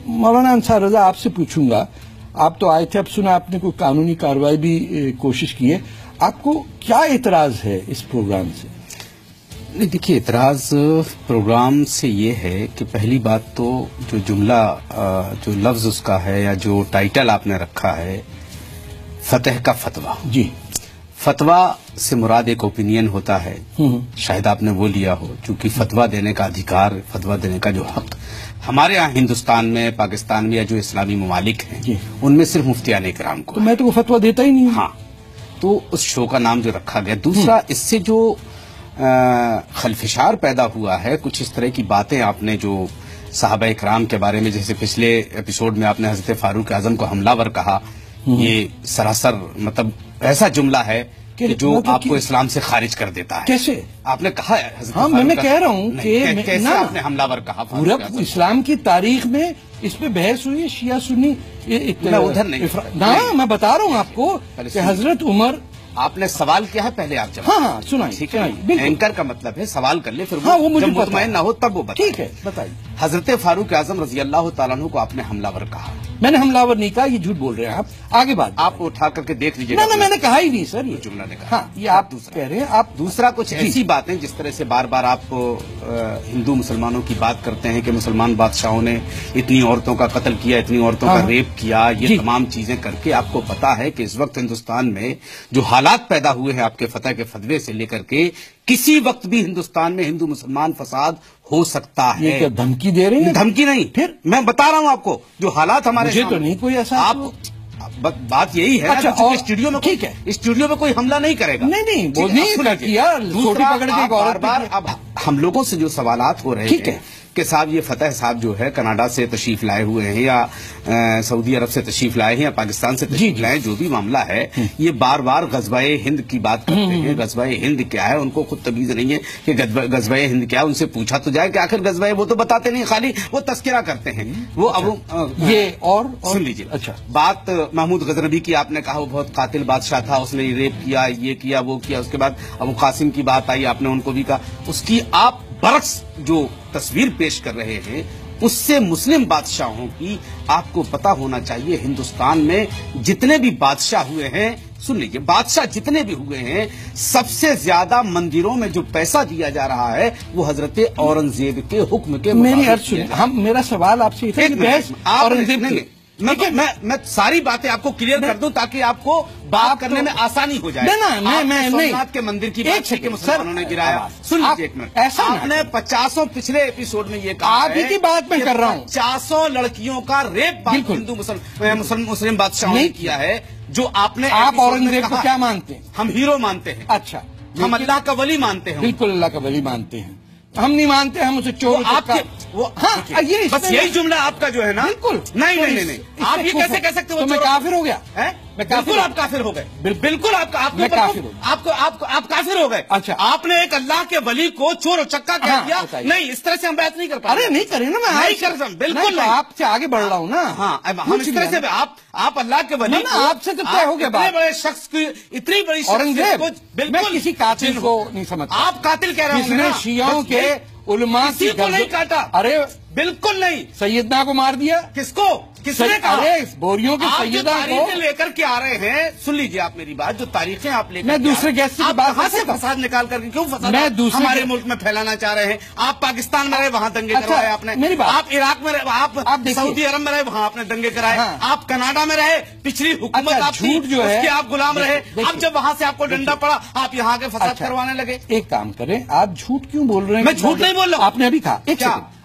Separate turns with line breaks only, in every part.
मौलाना अंसार रजा, आपसे पूछूंगा, आप तो आए थे, अब सुना आपने कोई कानूनी कार्रवाई भी कोशिश की है, आपको क्या इतराज है इस प्रोग्राम से?
नहीं, देखिए, इतराज प्रोग्राम से ये है कि पहली बात तो जो जुमला, जो लफ्ज उसका है या जो टाइटल आपने रखा है, फतह का फतवा।
जी,
फतवा से मुराद एक ओपिनियन होता है, शायद आपने वो लिया हो, क्योंकि फतवा देने का अधिकार, फतवा देने का जो हक हमारे यहाँ हिंदुस्तान में, पाकिस्तान में या जो इस्लामी ममालिक हैं उनमें सिर्फ मुफ्तियान इकराम को।
तो मैं तो वो फतवा देता ही नहीं।
हाँ, तो उस शो का नाम जो रखा गया। दूसरा, इससे जो खलफिशार पैदा हुआ है, कुछ इस तरह की बातें आपने जो साहबा इकराम के बारे में, जैसे पिछले एपिसोड में आपने हजरत फारूक आजम को हमलावर कहा, ये सरासर मतलब ऐसा जुमला है कि जो आपको इस्लाम से खारिज कर देता है।
कैसे
आपने कहा है?
हाँ, मैं कह रहा हूँ कि
कैसे आपने हमलावर कहा?
पूरा इस्लाम की तारीख में इस पे बहस हुई है, शिया सुन्नी।
मैं उधर नहीं,
मैं बता रहा हूँ आपको कि हजरत उमर,
आपने सवाल किया है, पहले आप जवाब।
हाँ, सुनाइए।
एंकर का मतलब है सवाल कर ले, फिर
वो मुझे
मुतमईन ना हो तब वो बताए।
ठीक है, बताइए।
हजरत फारूक आजम रजी अल्लाह तआला अन्हु को आपने हमलावर कहा।
मैंने हमलावर नहीं कहा, ये झूठ बोल रहे हैं आप। आगे बात
आप उठा करके देख लीजिए।
ना, मैंने कहा ही नहीं सर, ये
जुमला ने कहा।
हाँ, ये आप कह रहे हैं। आप
दूसरा कुछ ऐसी बातें जिस तरह से बार बार आप हिंदू मुसलमानों की बात करते हैं कि मुसलमान बादशाहों ने इतनी औरतों का कत्ल किया, इतनी औरतों का रेप किया, ये तमाम चीजें करके आपको पता है कि इस वक्त हिंदुस्तान में जो हालात पैदा हुए हैं आपके फतह के फतवे से लेकर के, किसी वक्त भी हिंदुस्तान में हिंदू मुसलमान फसाद हो सकता है।
ये क्या धमकी दे रहे हैं?
धमकी नहीं, फिर मैं बता रहा हूं आपको जो हालात हमारे
मुझे तो नहीं कोई ऐसा।
आप बात यही है।
अच्छा,
और स्टूडियो में ठीक है, स्टूडियो में कोई हमला नहीं करेगा।
नहीं, वो नहीं किया।
दूसरा, बार अब हम लोगों से जो सवालात हो रहे हैं कि साहब ये फतह साहब जो है कनाडा से तशरीफ लाए हुए हैं या सऊदी अरब से तशरीफ लाए हैं या पाकिस्तान से तशरीफ लाए, जो भी मामला है, ये बार बार गज़वाए हिंद की बात करते हैं। गज़वाए हिंद क्या है, उनको खुद तमीज़ नहीं है कि गज़वाए हिंद क्या है। उनसे पूछा तो जाए कि आखिर गज़वाए, वो तो बताते नहीं, खाली वो तस्करा करते हैं। वो अब
ये और
सुन लीजिए।
अच्छा,
बात महमूद गजनबी की आपने कहा, वो बहुत कातिल बादशाह था, उसने रेप किया, ये किया, वो किया। उसके बाद अबू कासिम की बात आई, आपने उनको भी कहा। उसकी आप बरक्स जो तस्वीर पेश कर रहे हैं, उससे मुस्लिम बादशाहों की आपको पता होना चाहिए। हिंदुस्तान में जितने भी बादशाह हुए हैं, सुन लीजिए, बादशाह जितने भी हुए हैं, सबसे ज्यादा मंदिरों में जो पैसा दिया जा रहा है वो हजरत औरंगजेब के हुक्म के मुताबिक।
मेरा सवाल आपसे औरंगजेब,
मैं सारी बातें आपको क्लियर कर दूं ताकि आपको बात करने में आसानी हो जाए।
मैं
सोमनाथ के मंदिर की बात के मुसलमानों ने गिराया। सुन लीजिए एक मिनट, ऐसा आपने 50 पिछले एपिसोड में ये कहा,
आप ही की बात मैं कर रहा हूँ,
50 लड़कियों का रेप हिंदू मुस्लिम बादशाहों ने किया है। जो आपने,
आप औरंगजेब को क्या मानते हैं?
हम हीरो मानते हैं।
अच्छा,
हम अल्लाह का वली मानते हैं।
बिल्कुल अल्लाह का वली मानते हैं। हम नहीं मानते, हम उसे चोर।
आपके वो, हाँ, ये बस यही जुमला आपका जो है ना। बिल्कुल नहीं, आप ये कैसे कह सकते हो?
तो मैं काफिर हो गया है?
बिल्कुल आप काफिर हो गए। बिल्कुल आप काफिर हो गए।
अच्छा,
आपने एक अल्लाह के वली को चोर और चक्का कह दिया। नहीं, इस तरह से हम बात नहीं कर पाते।
अरे नहीं करें ना, मैं
नहीं कर सकता, बिल्कुल नहीं।
आपसे आगे बढ़ रहा हूँ ना।
हाँ, हम इस तरह से आप अल्लाह के वली,
आपसे तो तय हो गया।
इतने बड़े शख्स की, इतनी बड़ी
औरंगजेब,
बिल्कुल
किसी कातिल को नहीं समझता।
आप कातिल कह रहे हैं,
जिसने शियाओं के उलमा
को नहीं काटा।
अरे
बिल्कुल नहीं।
सैयदना को मार दिया।
किसको? किसने कहा?
अरे बोरियों की सैयदा को
लेकर के आ रहे हैं। सुन लीजिए आप मेरी बात, जो तारीखें आप लेकर,
मैं दूसरे गेस्ट की बात
से फसाद निकाल करके क्यों फसाद हमारे मुल्क में फैलाना चाह रहे हैं? आप पाकिस्तान में रहे, वहां दंगे करवाए आपने।
मेरी बात,
आप इराक में रहे, आप सऊदी अरब में रहे, वहां आपने दंगे कराए। आप कनाडा में रहे, पिछली हुकूमत आपकी, उसके आप गुलाम रहे। अब जब वहां से आपको डंडा पड़ा, आप यहाँ के फसाद करवाने लगे।
एक काम करें, आप झूठ क्यों बोल रहे हैं?
मैं झूठ नहीं बोल रहा हूँ।
आपने अभी कहा,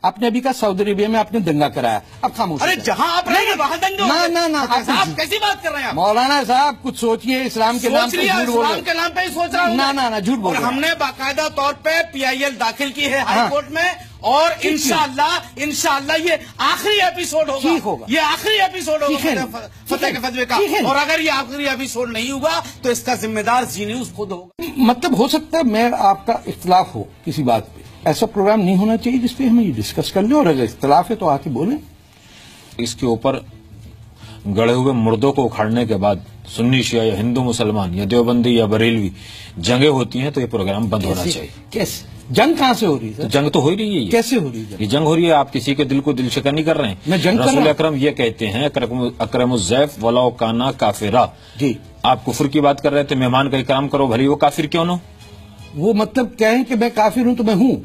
आपने अभी कहा सऊदी अरेबिया में आपने दंगा कराया, अब खामोश।
अरे जहां आप रहेंगे वहां दंगे।
ना,
आप कैसी बात कर रहे हैं?
मौलाना साहब कुछ सोचिए, इस्लाम के नाम पे झूठ बोल रहे हैं।
इस्लाम के नाम पे ही सोच रहा हूँ।
ना, झूठ बोल रहे हैं।
हमने बाकायदा तौर पे PIL दाखिल की है हाई कोर्ट में, और इंशाअल्लाह ये आखिरी एपिसोड होगा। ये आखिरी एपिसोड होगा फतह के फतवे का। और अगर ये आखिरी एपिसोड नहीं हुआ तो इसका जिम्मेदार जी न्यूज खुद होगा।
मतलब हो सकता है मैं आपका इख्तिलाफ हो किसी बात पे, ऐसा प्रोग्राम नहीं होना चाहिए जिसपे हमें ये डिस्कस कर लें, और अगर इख्तिलाफ है तो आके बोलें।
इसके ऊपर गड़े हुए मुर्दों को उखाड़ने के बाद सुन्नी शिया या हिंदू मुसलमान या देवबंदी या बरेलवी जंगे होती हैं, तो ये प्रोग्राम बंद होना चाहिए।
कैसे? जंग कहाँ से हो रही है
तो जंग तो हो ही रही है।
कैसे हो रही है
ये जंग हो रही है, आप किसी के दिल को दिल शिकन नहीं कर रहे हैं।
मैं जंग कर रहा
रसूल
हूं।
अकरम ये कहते हैं अकरमुज़्ज़ैफ़ वलाउ काना काफिरा।
जी,
आप कुफर की बात कर रहे थे, मेहमान का इकराम करो भली वो काफिर क्यों न हो।
वो मतलब कहें कि मैं काफिर हूं तो मैं हूं।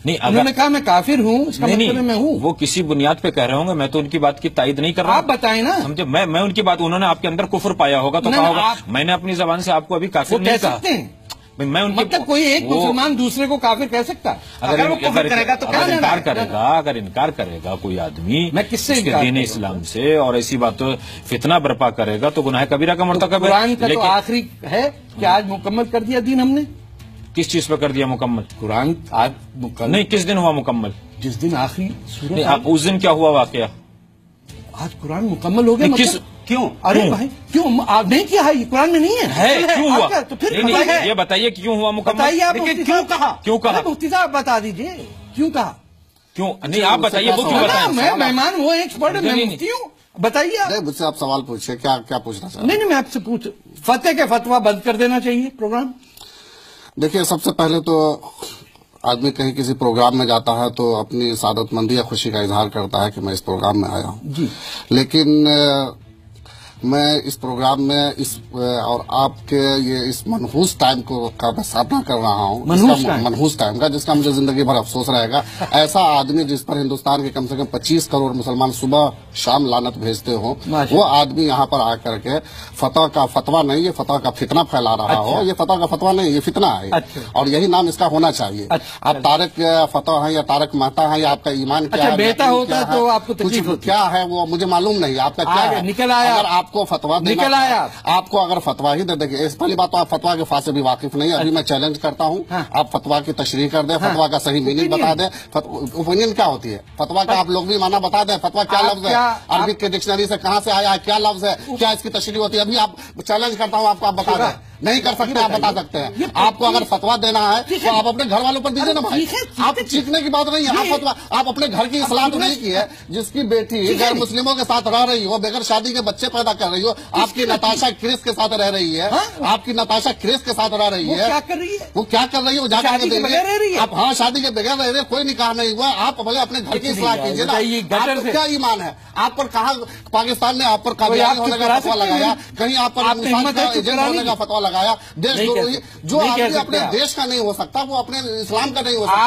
नहीं
उन्होंने कहा मैं काफिर हूं, इसका
नहीं
मतलब है मैं हूं।
वो किसी बुनियाद पे कह रहे होंगे, मैं तो उनकी बात की तायद नहीं कर रहा।
आप बताएं ना।
समझे, मैं उनकी बात, उन्होंने आपके अंदर कुफर पाया होगा तो
नहीं,
कहा होगा।
आप-
मैंने अपनी जबान से आपको अभी
वो
काफिर
कह
नहीं कहा।
सकते हैं,
भाई मैं उनकी
मतलब कोई एक मुसलमान दूसरे को काफिर कह सकता है?
अगर वो कुफर करेगा तो
अगर
क्या
इनकार
ना,
करेगा, अगर इनकार करेगा कोई आदमी
मैं किससे
उसके
इनकार
दीन
करूंगा?
इस्लाम से और ऐसी बातों फितना बर्पा करेगा तो गुनाह कबीरा का मर्तकब है।
कुरान का तो
लेकिन
आखिरी है कि आज मुकम्मल कर दिया दीन हमने।
किस चीज पे कर दिया मुकम्मल?
कुरान आज मुकम्मल,
नहीं, किस दिन हुआ मुकम्मल?
जिस दिन आखिरी सूरत
नहीं,
आई,
उस दिन क्या हुआ वाकया?
आज कुरान मुकम्मल हो गया।
नहीं,
मतलब
क्यों?
अरे
क्यों?
भाई क्यों आप नहीं किया है? ये कुरान में नहीं है।
क्यों हुआ?
आपका- तो फिर
नहीं,
बताइए।
नहीं, ये बताइए क्यों हुआ मुकम्मल?
बताइए आप
लेकिन
मुफ्ती
क्यों
साहब।
कहा?
क्यों कहा?
अरे मुफ्ती साहब बता दीजिए क्यों कहा।
क्यों नहीं, आप बताइए वो क्यों
ना,
बताया?
मैं मेहमान हूँ, एक्सपर्ट है, मैं
नहीं,
मुफ्ती हूँ, बताइए आप।
नहीं, मुझसे आप सवाल पूछिए, क्या क्या पूछना चाहते हैं?
नहीं, मैं आपसे पूछ, फतेह के फतवा बंद कर देना चाहिए प्रोग्राम।
देखिए, सबसे पहले तो आदमी कहीं किसी प्रोग्राम में जाता है तो अपनी सादतमंदी या खुशी का इजहार करता है कि मैं इस प्रोग्राम में आया हूँ
जी।
लेकिन मैं इस प्रोग्राम में और आपके ये इस मनहूस टाइम का मैं सामना कर रहा हूँ, मनहूस टाइम का, जिसका मुझे जिंदगी भर अफसोस रहेगा। ऐसा आदमी जिस पर हिंदुस्तान के कम से कम 25 करोड़ मुसलमान सुबह शाम लानत भेजते हो, वो आदमी यहाँ पर आकर के फतवा नहीं, ये फतवा का फितना फैला रहा हो। ये फतवा का फतवा नहीं, ये फितना है। और यही नाम इसका होना चाहिए। आप तारक फतवा है या तारक मेहता है, या आपका ईमान क्या है,
बेटा होता तो आपको तकलीफ होती।
क्या है वो मुझे मालूम नहीं, आपका क्या है।
निकल आया,
अगर आपको फतवा
निकल आया,
आपको अगर फतवा ही दे देंगे, इस पहली बात तो आप फतवा के फासे भी वाकिफ नहीं है। अभी मैं चैलेंज करता हूँ, आप फतवा की तशरीह कर दें, फतवा का सही मीनिंग बता दें। ओपिनियन क्या होती है फतवा का, आप लोग भी माना बता दें। फतवा क्या लफ्ज है, अरबी के डिक्शनरी से कहाँ से आया है, क्या लफ्ज है, क्या इसकी तशरीह होती है। अभी आप चैलेंज करता हूँ आपको, आप बता दें। नहीं कर सकते, आप बता सकते हैं। आपको अगर फतवा देना है तो आप अपने घर वालों पर दीजिए ना भाई। आप चीखने की बात नहीं है। आप फतवा, आप अपने घर की इस्लाह तो नहीं की है। जिसकी बेटी गैर मुस्लिमों के साथ रह रही हो, बगैर शादी के बच्चे पैदा कर रही हो, आपकी नताशा क्रिस के साथ रह रही है, आपकी नताशा क्रिस के साथ रह रही है।
क्या कर रही है?
वो क्या कर रही है? वो जाकर
शादी के बगैर रह रही है।
आप, हाँ, शादी के बगैर रह रही है, कोई निकाह नहीं हुआ। आप भले अपने घर की इस्लाह कीजिए ना। आपको क्या ईमान है? आप पर कहा पाकिस्तान ने आप पर काबियानी होने का फतवा लगाया, कहीं आप पर एजेंट होने का फतवा लगाया। देश जो आदमी अपने देश का नहीं हो सकता, वो अपने इस्लाम का नहीं हो सकता।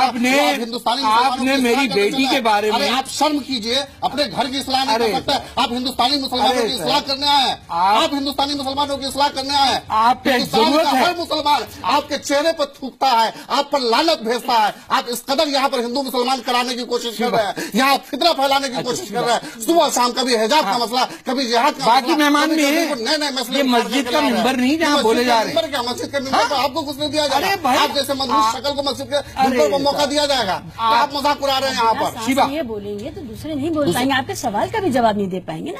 आपने मेरी बेटी के बारे में,
आप शर्म कीजिए, अपने घर की इस्लाह नहीं कर सकते। आप हिंदुस्तानी मुसलमानों की इस्लाह करने आए हैं। आप हिंदुस्तानी मुसलमानों की इस्लाह करने आए हैं। हिंदुस्तान का हर मुसलमान आपके चेहरे पर थूकता है, आप पर लानत भेजता है। आप इस कदर यहाँ पर हिंदू मुसलमान कराने की कोशिश कर रहे हैं, यहाँ फितना फैलाने की कोशिश कर रहे हैं। सुबह शाम कभी हिजाब का मसला, कभी जिहाद का।
बाकी मेहमान भी है।
नहीं,
ये मस्जिद का मिंबर नहीं जहाँ बोले जा रहे हैं।
क्या मस्जिद के मिंबर पर आपको कुछ नहीं दिया जाएगा? आप जैसे मनहूस शक्ल को मस्जिद के मिंबर पर मौका दिया जाएगा? आप मजाक उड़ा रहे हैं यहाँ पर।
शिवा ये बोलेंगे तो दूसरे नहीं बोल पाएंगे, आपके सवाल का भी जवाब नहीं दे पाएंगे ना।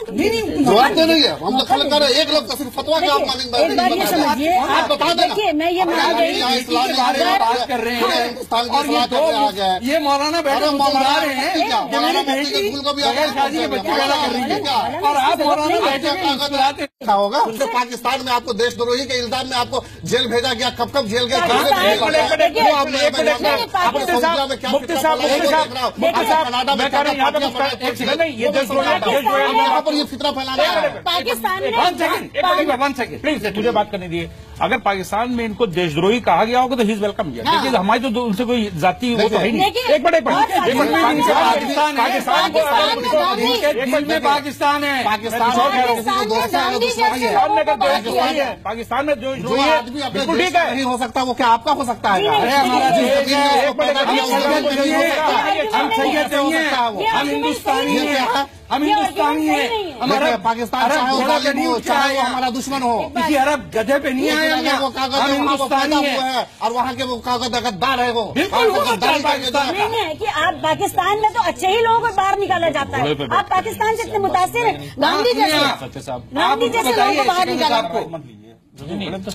जवाब दे नहीं है, हम तो खल कर रहे हैं। एक लोग का सिर्फ फतवा के आप मानेंगे।
एक बार ये समझिए,
आप बता दें।
देखिए मैं ये मान गई
बात कर रहे हैं,
हिंदुस्तान
और ये मौलाना बैठे बता रहे हैं कि मेरी बेटी बगैर शादी के बच्चे पैदा कर रही है, और आप मौलाना बैठे
क्या होगा? उससे पाकिस्तान में आपको देशद्रोही के इल्जाम में आपको जेल भेजा गया। कब जेल गया? यहाँ पर ये फितना फैलाना है।
पाकिस्तान
प्लीज मुझे बात करने दिए। अगर पाकिस्तान में इनको देशद्रोही कहा गया होगा तो ही इज वेलकम किया। देखिए हमारी तो उनसे कोई जाति वो तो है नहीं। एक मिनट
पाकिस्तान में पाकिस्तान है।
पाकिस्तान में जो
जो आदमी अपने
बिल्कुल
देश
ठीक
का
है।
नहीं हो सकता, वो क्या आपका हो सकता है?
अरे हमारा
हम
सैयद नहीं है, हम हिंदुस्तानी हैं, हम हिंदुस्तानी हैं। हमारा
पाकिस्तान चाहे वो हमारा दुश्मन हो,
किसी अरब गधे पे नहीं आए हम
हम हिंदुस्तानी है, और वहाँ के वो कागज गद्दार है। वो
पाकिस्तान
है कि आप पाकिस्तान में तो अच्छे ही लोगों को बाहर निकाला जाता है। आप पाकिस्तान से इतने मुतासिर हैं, गांधी जैसे लोगों को बाहर निकाला।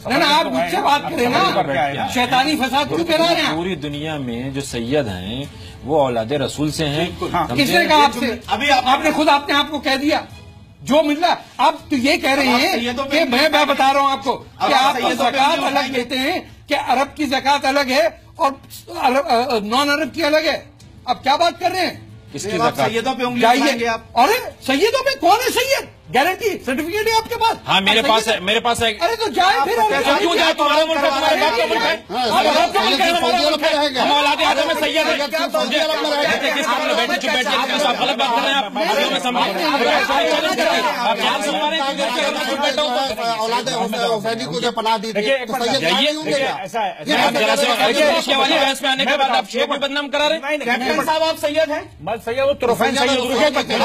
ना आप मुझसे बात करें ना, शैतानी फसाद क्यों करा रहे हैं?
पूरी दुनिया में जो सैयद हैं वो औलादे रसूल से हैं।
किसने कहा आपसे? अभी आपने खुद अपने आप को कह दिया जो मिल रहा। आप तो ये कह रहे हैं कि मैं बता रहा हूँ आपको कि आप ज़कात अलग देते हैं, कि अरब की ज़कात अलग है اور نان عرب کی الگ ہے. آپ کیا بات کر رہے ہیں؟
اس کی
آپ
زکات
سیدوں پہ انگلی
جائیے
اٹھائیں گے آپ.
ارے سیدوں پہ کون ہے سید؟ گارنٹی سرٹیفکیٹ ہے آپ کے پاس؟
ہاں میرے پاس ہے, میرے پاس ہے.
ارے تو جائے پھر.
کیوں جائے؟ تمہارا ملک ہے, تمہارے باپ کا ملک ہے, ہمارا باپ کا ملک ہے, ہمارا ملک ہے, ہم اولاد آدم میں سید ہیں. کس طرح بیٹھے چپ بیٹھ کے آپ غلط بات کر رہے ہیں. آپ ہمارے میں سمجھ آپ جان سنوا رہے ہیں.
اولاد حسینی کو جو پناہ دی تھی تو سید نہیں ہوں گے.
ایسا ہے
اس کے والی بحث میں آنے کے بعد آپ شیخ کو بدنام کرا رہے ہیں.
کیپٹن صاحب آپ سید ہیں؟
میں سید وہ طرفین سید.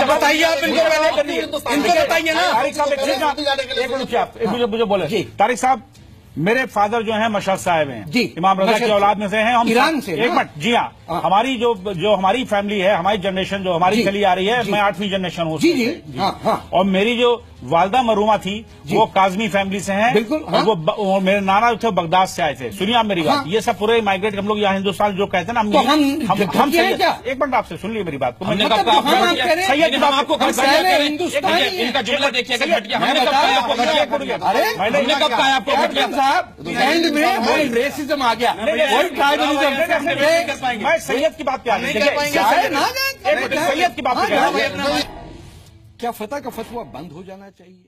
بتائیے آپ ان کو پہلے, ان کو بتائیے نا.
طارق صاحب ایک منٹ آپ مجھے بولے. طارق صاحب میرے فادر جو ہیں مشہد صاحب ہیں,
جی
امام رضا کی اولاد میں سے ہیں. ہم
ایران سے.
ایک منٹ, جی ہاں, ہماری جو ہماری فیملی ہے, ہماری جنریشن جو ہماری چلی آ رہی ہے, میں 8ویں جنریشن ہوں.
جی جی ہاں.
اور میری جو والدہ مرحومہ تھی وہ کاظمی فیملی سے ہیں.
بالکل.
وہ میرے نانا جو تھے بغداد سے آئے تھے. سنیے آپ میری بات, یہ سب پورے مائگریٹ ہم لوگ یہاں ہندوستان جو کہتے ہیں نا, ہم ایک منٹ آپ سے سن لیے میری بات کو.
ان کا جملہ دیکھیے گا, ہم نے کب کہا آپ کو گھٹیا, ہم نے کب کہا آپ کو گھٹیا.
صاحب اینڈ میں ریسزم آ گیا,
میں سید کی بات پہ آ رہی.
کیا فتح کا فتویٰ بند ہو جانا چاہیے؟